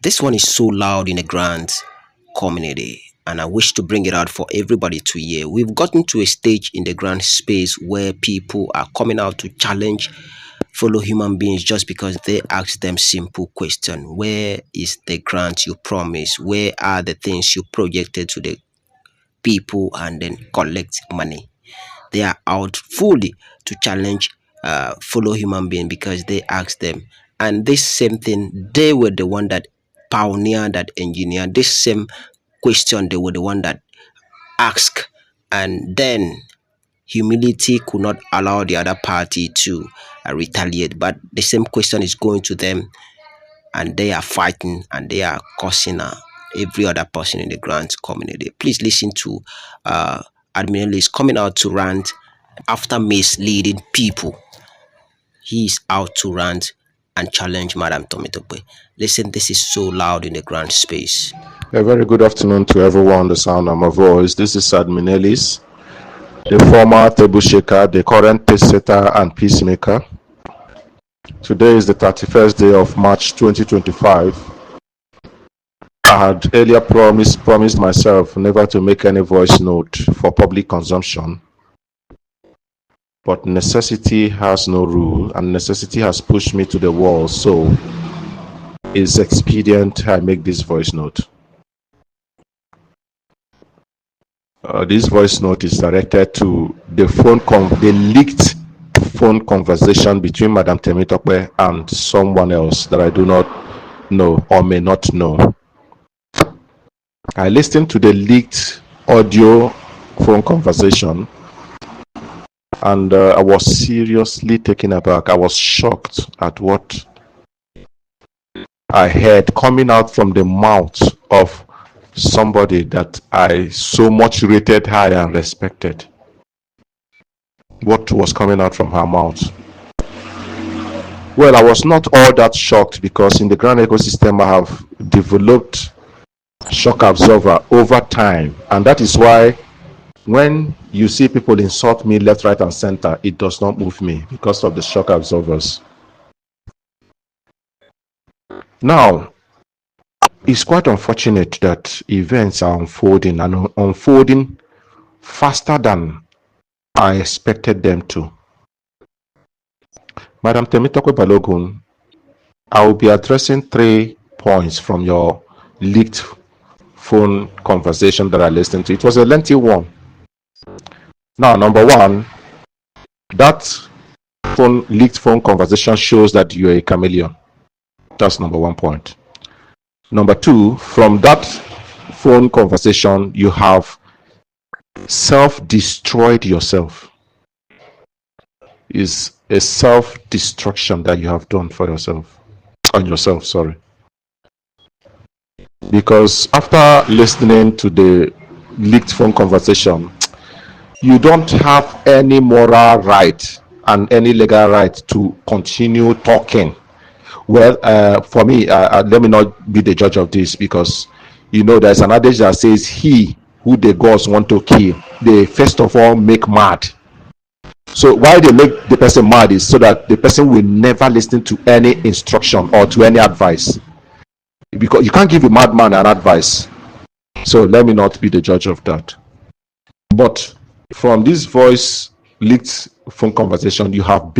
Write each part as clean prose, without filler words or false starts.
This one is so loud in the grant community, and I wish to bring it out for everybody to hear. We've gotten to a stage in the grant space where people are coming out to challenge fellow human beings just because they ask them simple question. Where is the grant you promised? Where are the things you projected to the people and then collect money? They are out fully to challenge fellow human being because they asked them, and this same thing they were the one that pioneered, that engineered this same question. They were the one that asked, and then humility could not allow the other party to retaliate, but the same question is going to them, and they are fighting and they are causing every other person in the grant community. Please listen to Admin Elyz coming out to rant after misleading people. He is out to rant and challenge Madam Temitope. Listen, this is so loud in the grant space. A very good afternoon to everyone, the sound of my voice. This is Admin Elyz, the former table shaker, the current pace setter and peacemaker. Today is the 31st day of March 2025. I had earlier promised myself never to make any voice note for public consumption. But necessity has no rule, and necessity has pushed me to the wall, so it's expedient I make this voice note. This voice note is directed to the leaked phone conversation between Madam Temitope and someone else that I do not know or may not know. I listened to the leaked audio phone conversation, and I was seriously taken aback. I was shocked at what I heard coming out from the mouth of somebody that I so much rated high and respected. What was coming out from her mouth? Well, I was not all that shocked because in the grant ecosystem I have developed shock absorber over time, and that is why when you see people insult me left, right and center, it does not move me because of the shock absorbers. Now, it's quite unfortunate that events are unfolding and unfolding faster than I expected them to. Madam Temitope Balogun, I will be addressing 3 points from your leaked phone conversation that I listened to. It was a lengthy one. Now, number one, that leaked phone conversation shows that you're a chameleon. That's number 1 point. Number 2, from that phone conversation, you have self-destroyed yourself. Is a self-destruction that you have done for yourself, on yourself, sorry. Because after listening to the leaked phone conversation, you don't have any moral right and any legal right to continue talking. Well, for me, let me not be the judge of this, because you know there's an adage that says, he who the gods want to kill, they first of all make mad. So why they make the person mad is so that the person will never listen to any instruction or to any advice, because you can't give a madman an advice. So let me not be the judge of that. But from this voice leaked phone conversation, you have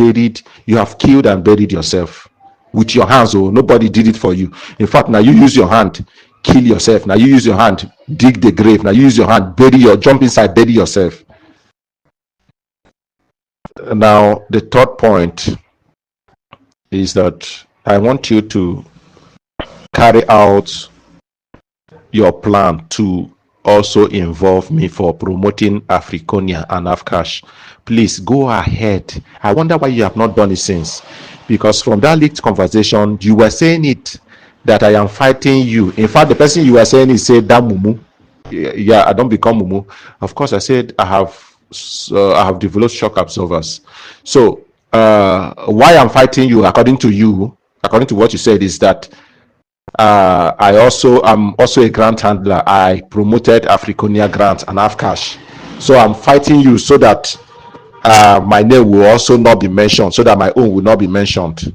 killed and buried yourself with your hands. Oh, nobody did it for you. In fact, now you use your hand, kill yourself. Now you use your hand, dig the grave. Now you use your hand, jump inside, bury yourself. Now, the third point is that I want you to carry out your plan to also involve me for promoting Africonia and Afcash. Please go ahead. I wonder why you have not done it since, because from that leaked conversation you were saying it that I am fighting you. In fact, the person you were saying it said that mumu. Yeah, I don't become mumu. Of course, I said I have developed shock absorbers. So why I'm fighting you, according to what you said, is that I'm also a grant handler. I promoted Africonia grant and Afcash. So I'm fighting you so that my name will also not be mentioned, so that my own will not be mentioned.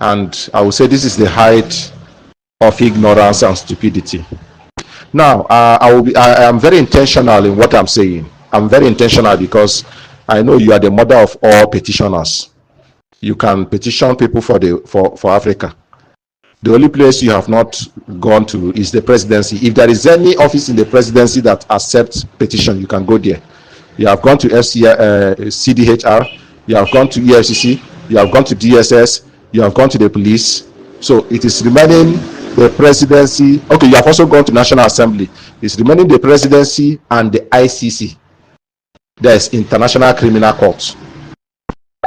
And I will say this is the height of ignorance and stupidity. Now, I am very intentional in what I'm saying. I'm very intentional because I know you are the mother of all petitioners. You can petition people for Africa. The only place you have not gone to is the presidency. If there is any office in the presidency that accepts petition, you can go there. You have gone to CDHR, you have gone to EFCC, you have gone to DSS, you have gone to the police. So it is remaining the presidency. Okay, you have also gone to National Assembly. It's remaining the presidency and the ICC. There's International Criminal Court.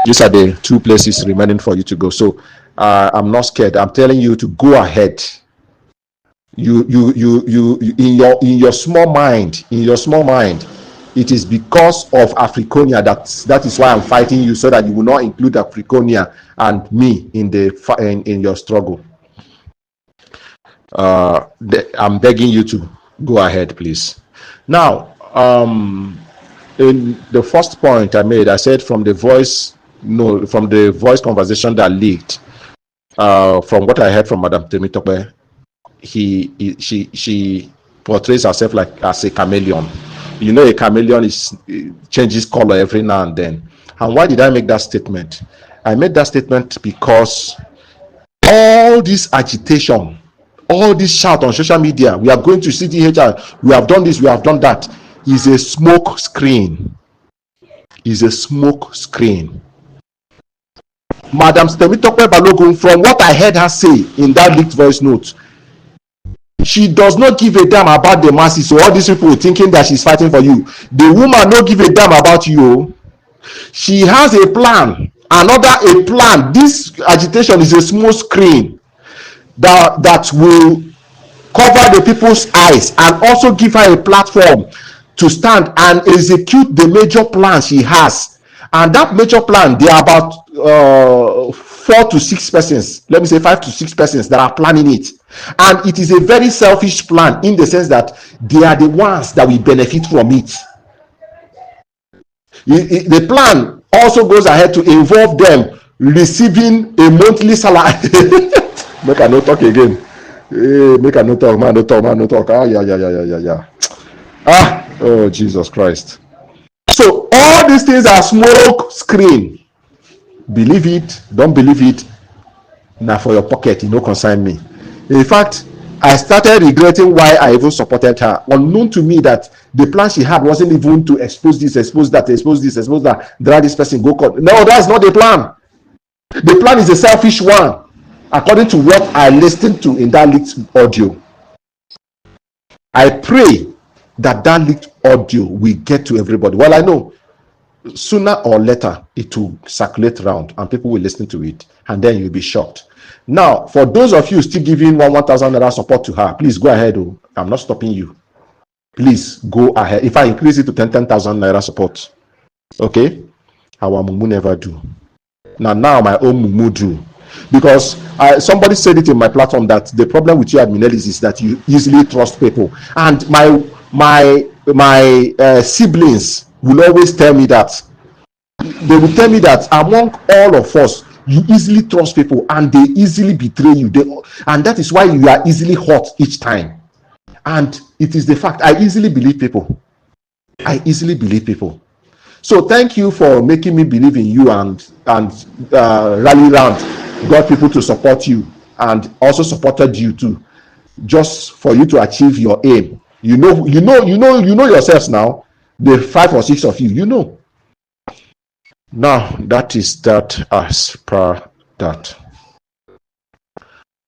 These are the two places remaining for you to go. So I'm not scared. I'm telling you to go ahead. You in your small mind, it is because of Africonia that is why I'm fighting you, so that you will not include Africonia and me in your struggle. I'm begging you to go ahead, please. Now, in the first point I made, I said from the voice conversation that leaked, from what I heard from Madam Temitope, she portrays herself like as a chameleon. You know, a chameleon changes color every now and then. And why did I make that statement? I made that statement because all this agitation, all this shout on social media, we are going to CDHR, we have done this, we have done that, is a smoke screen. Is a smoke screen. Madam Temitope Balogun, from what I heard her say in that leaked voice note, she does not give a damn about the masses. So all these people thinking that she's fighting for you, the woman don't give a damn about you. She has a plan, a plan. This agitation is a small screen that will cover the people's eyes and also give her a platform to stand and execute the major plan she has. And that major plan, there are about 4 to 6 persons, let me say 5 to 6 persons that are planning it. And it is a very selfish plan in the sense that they are the ones that will benefit from it. The plan also goes ahead to involve them receiving a monthly salary. Make I not talk again. Make I not talk, man, no talk. Oh, Jesus Christ. So all these things are smoke screen. Believe it, don't believe it. Now for your pocket, concern me. In fact, I started regretting why I even supported her. Unknown to me that the plan she had wasn't even to expose this, expose that, drag this person, go court. No, that's not the plan. The plan is a selfish one, according to what I listened to in that leaked audio. I pray that leaked audio will get to everybody. Well, I know sooner or later it will circulate around and people will listen to it, and then you'll be shocked. Now, for those of you still giving 1,000 naira support to her, please go ahead. I'm not stopping you. Please go ahead. If I increase it to 10,000 naira support, okay, our mumu never do. Now my own mumu do, because somebody said it in my platform that the problem with you, admin Elyz, is that you easily trust people, and my siblings will always tell me that. They will tell me that among all of us, you easily trust people and they easily betray you. And that is why you are easily hurt each time. And it is the fact. I easily believe people. So thank you for making me believe in you and rally around, got people to support you and also supported you too, just for you to achieve your aim. You know yourselves now. The 5 or 6 of you, Now that is that as per that.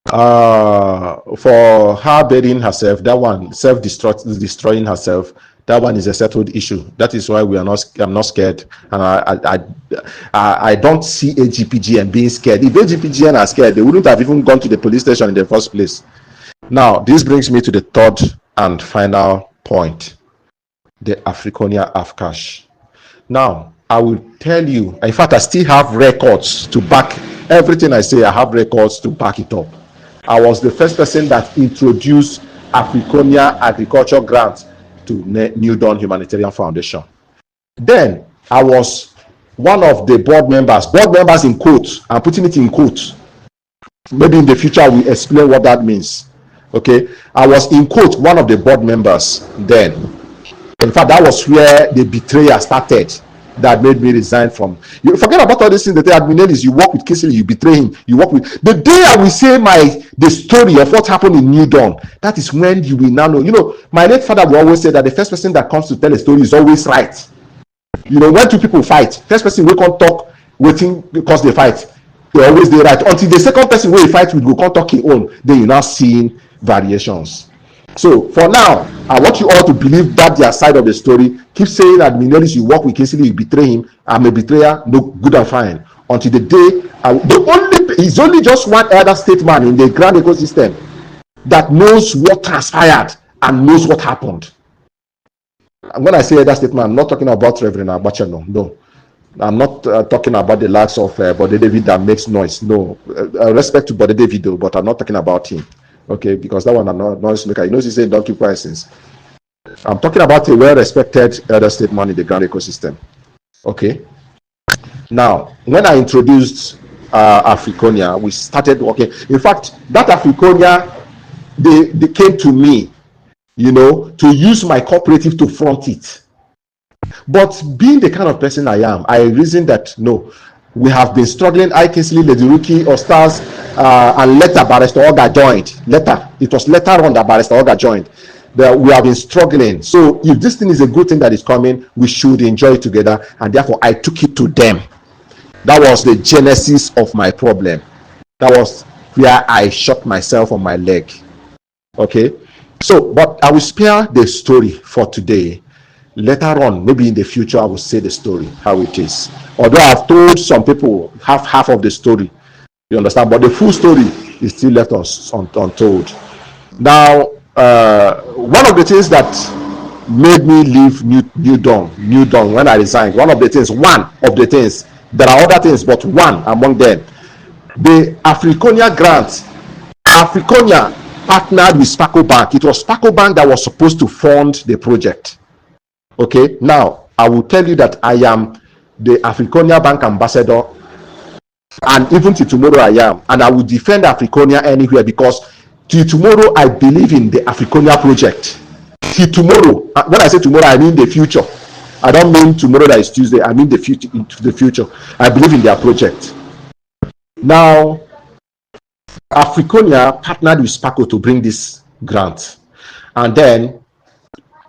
For her burying herself, that one, destroying herself, that one is a settled issue. That is why I'm not scared, and I don't see AGPGN being scared. If AGPGN are scared, they wouldn't have even gone to the police station in the first place. Now, this brings me to the third and final point, the Africonia afash. Now, I will tell you, in fact, I still have records to back everything I say. I have records to back it up. I was the first person that introduced Africonia Agriculture Grant to New Dawn Humanitarian Foundation. Then I was one of the board members in quotes. I'm putting it in quotes. Maybe in the future we'll explain what that means. Okay, I was in quote one of the board members then. In fact, that was where the betrayal started. That made me resign from. You forget about all these things that admin is. You work with Kingsley, you betray him. You work with the day I will say the story of what happened in New Dawn. That is when you will now know. You know, my late father will always say that the first person that comes to tell a story is always right. You know, when two people fight, first person will come talk waiting because they fight. They always they right until the second person will fight will go come talk his own. Then you now seeing variations. So for now, I want you all to believe that their side of the story. Keep saying that Minelis, you work with Kingsley, you betray him. I'm a betrayer. No, good and fine. Until the day, he's only just one elder statesman in the grand ecosystem that knows what transpired and knows what happened. And when I say elder statesman, I'm not talking about Reverend Abacha. No. I'm not talking about the likes of Bode David that makes noise. No, respect to Bode David, though, but I'm not talking about him. Okay, because that one I'm not noise maker. He knows he's saying don't keep quiet since. I'm talking about a well-respected elder statesman in the grand ecosystem. Okay. Now, when I introduced Africonia, we started working. In fact, that Africonia, they came to me, you know, to use my cooperative to front it. But being the kind of person I am, I reasoned that no, we have been struggling. I Kingsley, Lady Rookie, or Stars, and later Barrister Oga joined. It was later on that Barrister Oga joined. We have been struggling. So if this thing is a good thing that is coming, we should enjoy it together. And therefore, I took it to them. That was the genesis of my problem. That was where I shot myself on my leg. Okay. So, but I will spare the story for today. Later on, maybe in the future, I will say the story, how it is. Although I've told some people half of the story, you understand, but the full story is still left untold. Now, one of the things that made me leave New Dawn when I resigned, one of the things, there are other things, but one among them, the Africonia grant. Africonia partnered with Sparkle Bank. It was Sparkle Bank that was supposed to fund the project. Okay, now I will tell you that I am the Africonia Bank ambassador, and even till tomorrow I am, and I will defend Africonia anywhere, because till tomorrow I believe in the Africonia project. Till tomorrow, when I say tomorrow, I mean the future. I don't mean tomorrow that is Tuesday. I mean the future. Into the future, I believe in their project. Now, Africonia partnered with Sparkle to bring this grant, and then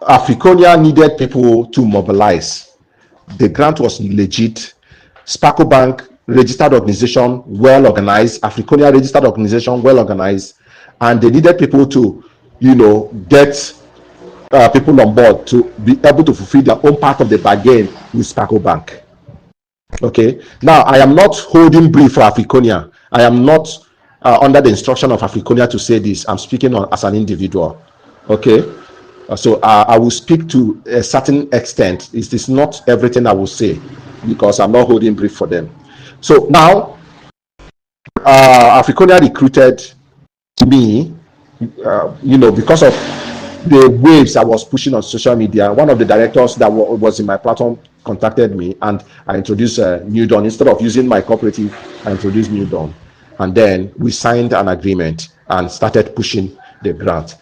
Africonia needed people to mobilize. The grant was legit. Sparkle Bank, registered organization, well organized. Africonia, registered organization, well organized. And they needed people to, you know, get people on board to be able to fulfill their own part of the bargain with Sparkle Bank. Okay. Now, I am not holding brief for Africonia. I am not under the instruction of Africonia to say this. I'm speaking as an individual. Okay. So I will speak to a certain extent. It is not everything I will say, because I'm not holding brief for them. So now, Africonia recruited me, you know, because of the waves I was pushing on social media. One of the directors that was in my platform contacted me, and I introduced New Dawn. Instead of using my cooperative, I introduced New Dawn. And then we signed an agreement and started pushing the grant.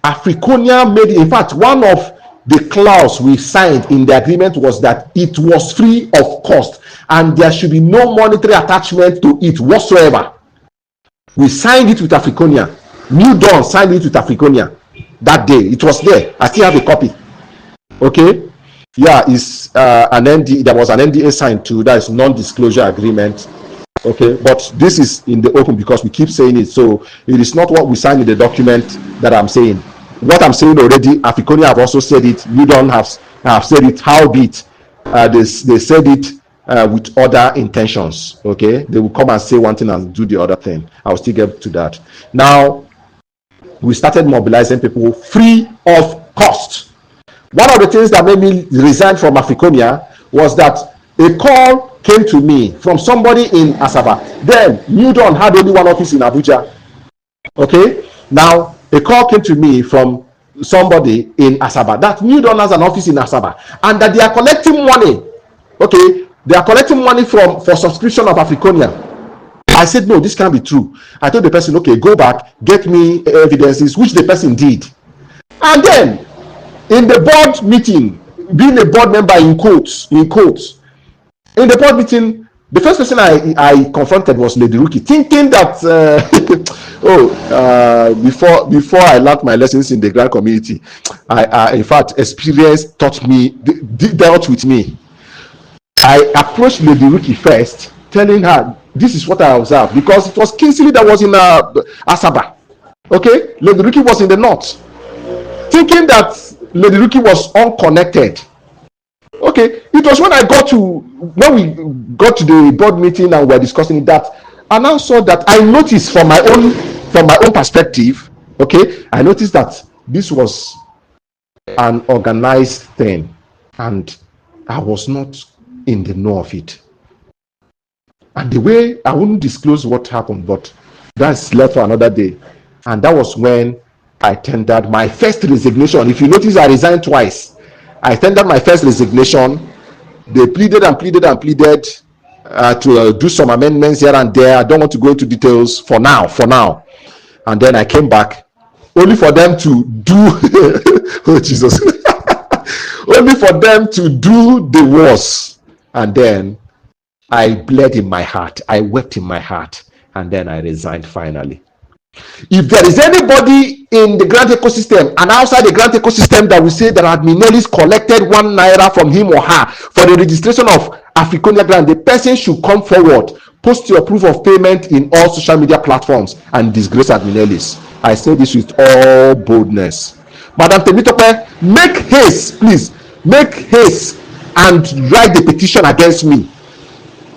Africonia made, in fact, one of the clause we signed in the agreement was that it was free of cost and there should be no monetary attachment to it whatsoever. We signed it with Africonia. New Dawn signed it with Africonia that day. It was there. I still have a copy. Okay. Yeah, it's an NDA. There was an NDA signed too. That is non-disclosure agreement. Okay, but this is in the open because we keep saying it. So it is not what we signed in the document that I'm saying. What I'm saying already, Africonia have also said it. You don't have said it. Howbeit, they said it with other intentions. Okay, they will come and say one thing and do the other thing. I'll still get to that. Now, we started mobilizing people free of cost. One of the things that made me resign from Africonia was that a call came to me from somebody in Asaba. Then New Dawn had only one office in Abuja. Okay, now a call came to me from somebody in Asaba that New Dawn has an office in Asaba and that they are collecting money. Okay, they are collecting money for subscription of Africonia. I said, no, this can't be true. I told the person, okay, go back, get me evidences, which the person did. And then in the board meeting, being a board member in quotes, in the board meeting, the first person I confronted was Lady Rookie, thinking that before I learned my lessons in the grant community, I in fact experience taught me, dealt with me. I approached Lady Rookie first, telling her this is what I observed, because it was Kingsley that was in Asaba. Okay, Lady Rookie was in the north, thinking that Lady Rookie was unconnected. Okay, it was when we got to the board meeting and we were discussing that, and I saw that I noticed from my own perspective. Okay, I noticed that this was an organized thing, and I was not in the know of it. And the way, I wouldn't disclose what happened, but that's left for another day. And that was when I tendered my first resignation. If you notice, I resigned twice. I tendered my first resignation. They pleaded and pleaded and pleaded to do some amendments here and there. I don't want to go into details for now. And then I came back, only for them to do oh Jesus only for them to do the worst. And then I bled in my heart, I wept in my heart, and then I resigned finally. If there is anybody in the grant ecosystem and outside the grant ecosystem that will say that admin Elyz collected 1 naira from him or her for the registration of Africonia grant, the person should come forward, post your proof of payment in all social media platforms, and disgrace admin Elyz. I say this with all boldness. Madam Temitope, make haste, please, make haste and write the petition against me.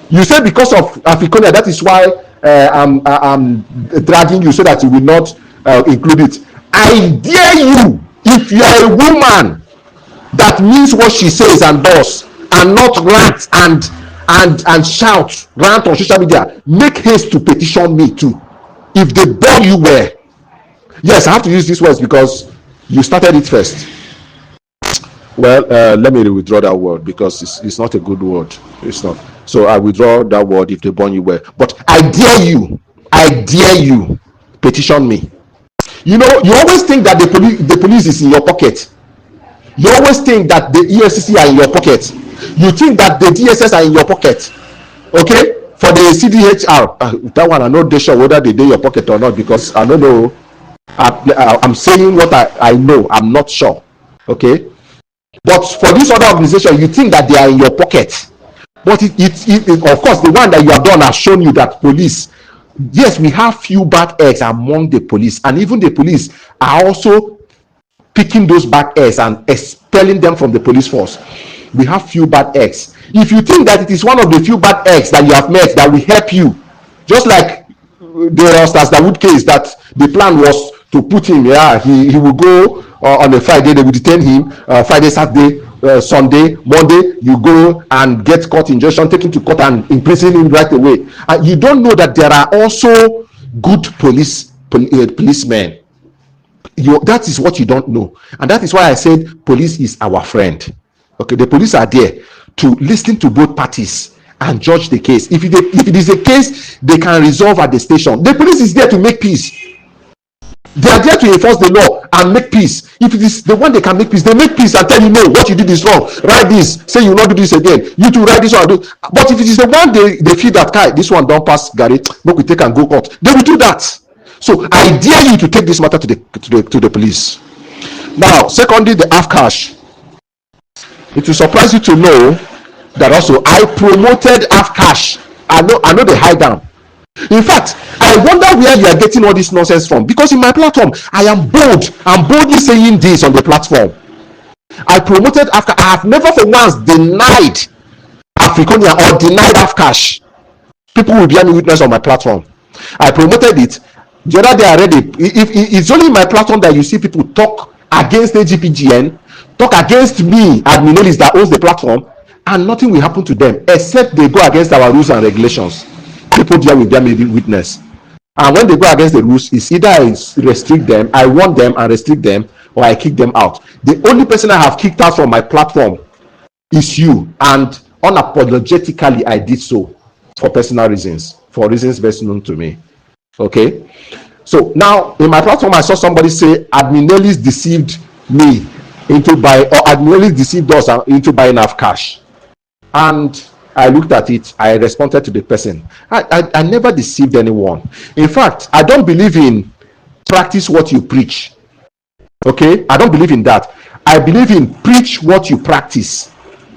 You say because of Africonia, that is why I'm dragging you so that you will not include it. I dare you, if you are a woman that means what she says and does, and not rant and shout, rant on social media, make haste to petition me too. If they bore you well, yes, I have to use these words because you started it first. Well, let me withdraw that word because it's not a good word. It's not. So I withdraw that word if they burn you well. But I dare you, petition me. You know, you always think that the police is in your pocket. You always think that the EFCC are in your pocket. You think that the DSS are in your pocket. Okay? For the CDHR, that one I know they sure whether they in your pocket or not, because I don't know. I'm saying what I know. I'm not sure. Okay? But for this other organization, you think that they are in your pocket. But it of course, the one that you have done has shown you that police, yes, we have few bad eggs among the police, and even the police are also picking those bad eggs and expelling them from the police force. We have few bad eggs. If you think that it is one of the few bad eggs that you have met that will help you, just like the Dawood case, that the plan was to put him, he will go on a Friday, they will detain him, Friday, Saturday, Sunday, Monday, you go and get court injunction, take him to court and imprison him right away. You don't know that there are also good policemen. That is what you don't know. And that is why I said police is our friend. Okay, the police are there to listen to both parties and judge the case. If it is a case they can resolve at the station, the police is there to make peace. They are there to enforce the law and make peace. If it is the one they can make peace, they make peace and tell you, no, what you did is wrong. Write this. Say you will not do this again. You to write this one. But if it is the one they feel that this one don't pass, Gary, look, we take and go court, they will do that. So I dare you to take this matter to the police. Now, secondly, the afash. It will surprise you to know that also I promoted afash. I know they hide down. In fact, I wonder where you are getting all this nonsense from, because in my platform I am bold. I'm boldly saying this on the platform. I promoted afash. I have never for once denied Africonia or denied afash. People will bear me witness on my platform. I promoted it. The other day I read it. It's only in my platform that you see people talk against AGPGN, talk against me, admin Elyz, that owns the platform, and nothing will happen to them except they go against our rules and regulations. People there will bear me witness. And when they go against the rules, it's either I restrict them, I warn them and restrict them, or I kick them out. The only person I have kicked out from my platform is you, and unapologetically I did so for personal reasons. for reasons best known to me. Okay, so now in my platform, I saw somebody say admin Elyz deceived me into buying, or admin Elyz deceived us into buying afash. And I looked at it, I responded to the person. I never deceived anyone. In fact, I don't believe in practice what you preach. Okay, I don't believe in that. I believe in preach what you practice.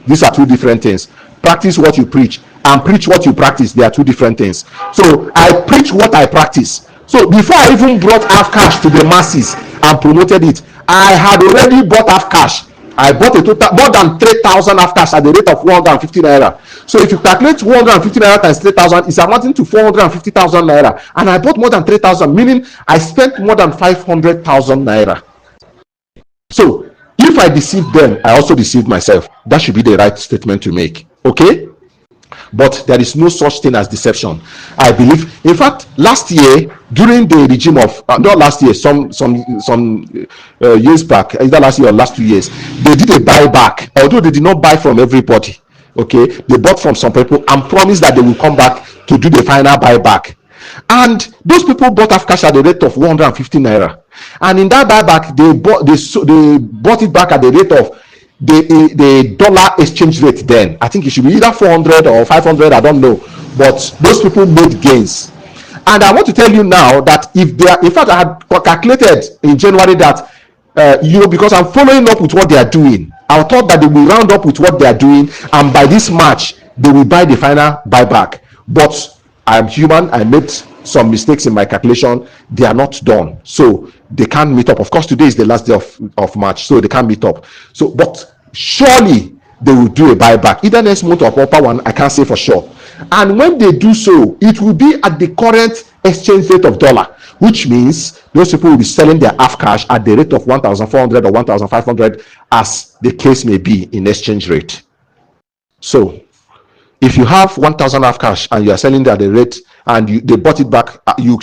These are two different things. Practice what you preach and preach what you practice. They are two different things. So I preach what I practice. So before I even brought afash to the masses and promoted it, I had already bought afash. I bought a total more than 3,000 afash at the rate of 150 naira. So if you calculate 150 naira times 3,000, it's amounting to 450,000 naira. And I bought more than 3,000, meaning I spent more than 500,000 naira. So if I deceived them, I also deceived myself. That should be the right statement to make. Okay? But there is no such thing as deception. I believe, in fact, last year during the regime of not last year, some years back, either last year or last 2 years, they did a buyback. Although they did not buy from everybody, okay, they bought from some people and promised that they will come back to do the final buyback. And those people bought afash at the rate of 150 naira. And in that buyback, they bought it back at the rate of the dollar exchange rate. Then I think it should be either 400 or 500, I don't know, but those people made gains. And I want to tell you now that if they are, in fact, I had calculated in January that because I'm following up with what they are doing, I thought that they will round up with what they are doing, and by this March they will buy the final buyback. But I'm human, I made some mistakes in my calculation. They are not done, so they can't meet up. Of course, today is the last day of March, so they can't meet up. So, but surely they will do a buyback either next month or upper one. I can't say for sure. And when they do so, it will be at the current exchange rate of dollar, which means those people will be selling their afash at the rate of 1,400 or 1,500, as the case may be in exchange rate. So if you have 1,000 afash and you are selling at the rate, and they bought it back, you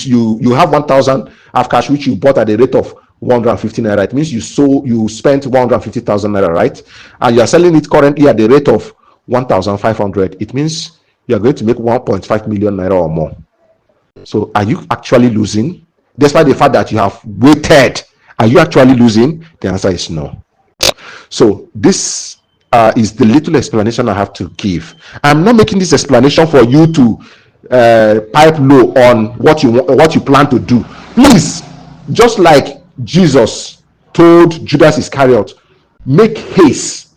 have 1,000 afash which you bought at the rate of 150 naira. It means you spent 150,000 naira, right? And you are selling it currently at the rate of 1,500. It means you are going to make 1.5 million naira or more. So are you actually losing? Despite the fact that you have waited, are you actually losing? The answer is no. So this is the little explanation I have to give. I'm not making this explanation for you to pipe low on what you plan to do. Please, just like Jesus told Judas Iscariot, make haste.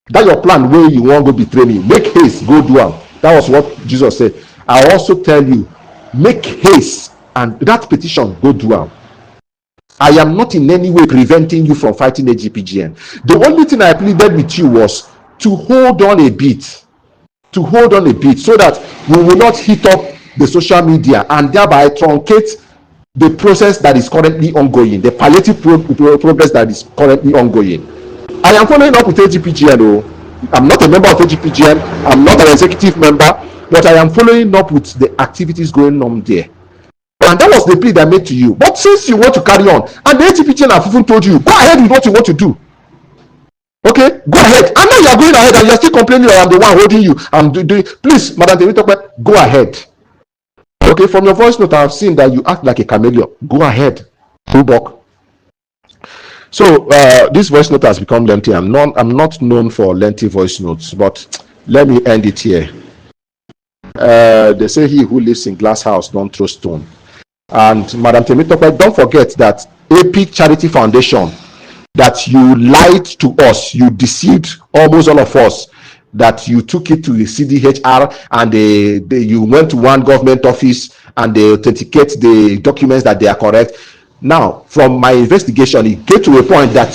That your plan where you want to be training, make haste, go do it. That was what Jesus said. I also tell you, make haste, and that petition, go do it. I am not in any way preventing you from fighting AGPGN. The only thing I pleaded with you was to hold on a bit, so that we will not hit up the social media and thereby truncate the process that is currently ongoing, the palliative progress that is currently ongoing. I am following up with AGPGN. I'm not a member of AGPGN, I'm not an executive member, but I am following up with the activities going on there. And that was the plea that I made to you. But since you want to carry on, and the AGPGN have even told you, go ahead with what you want to do. Okay, go ahead. And now you are going ahead and you are still complaining that I'm the one holding you. I'm doing. Please, Madam Temitope, go ahead. Okay, from your voice note, I've seen that you act like a chameleon. Go ahead. Pull back. So this voice note has become lengthy. I'm not known for lengthy voice notes, but let me end it here. They say he who lives in glass house don't throw stone. And Madam Temitope, don't forget that Epic Charity Foundation, that you lied to us, you deceived almost all of us, that you took it to the CDHR and you went to one government office and they authenticate the documents that they are correct. Now, from my investigation, it came to a point that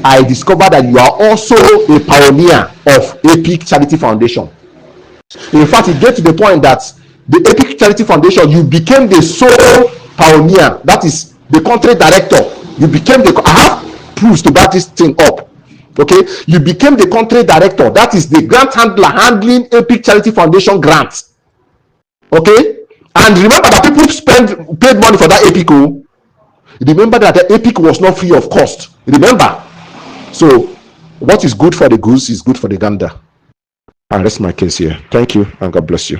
I discovered that you are also a pioneer of Epic Charity Foundation. In fact, it gets to the point that the Epic Charity Foundation, you became the sole pioneer, that is the country director. You became I have proofs to back this thing up. Okay, you became the country director, that is the grant handler handling Epic Charity Foundation grants. Okay, and remember that people paid money for that Epic. Remember that the Epic was not free of cost. Remember. So what is good for the goose is good for the gander. I rest my case here. Thank you and God bless you.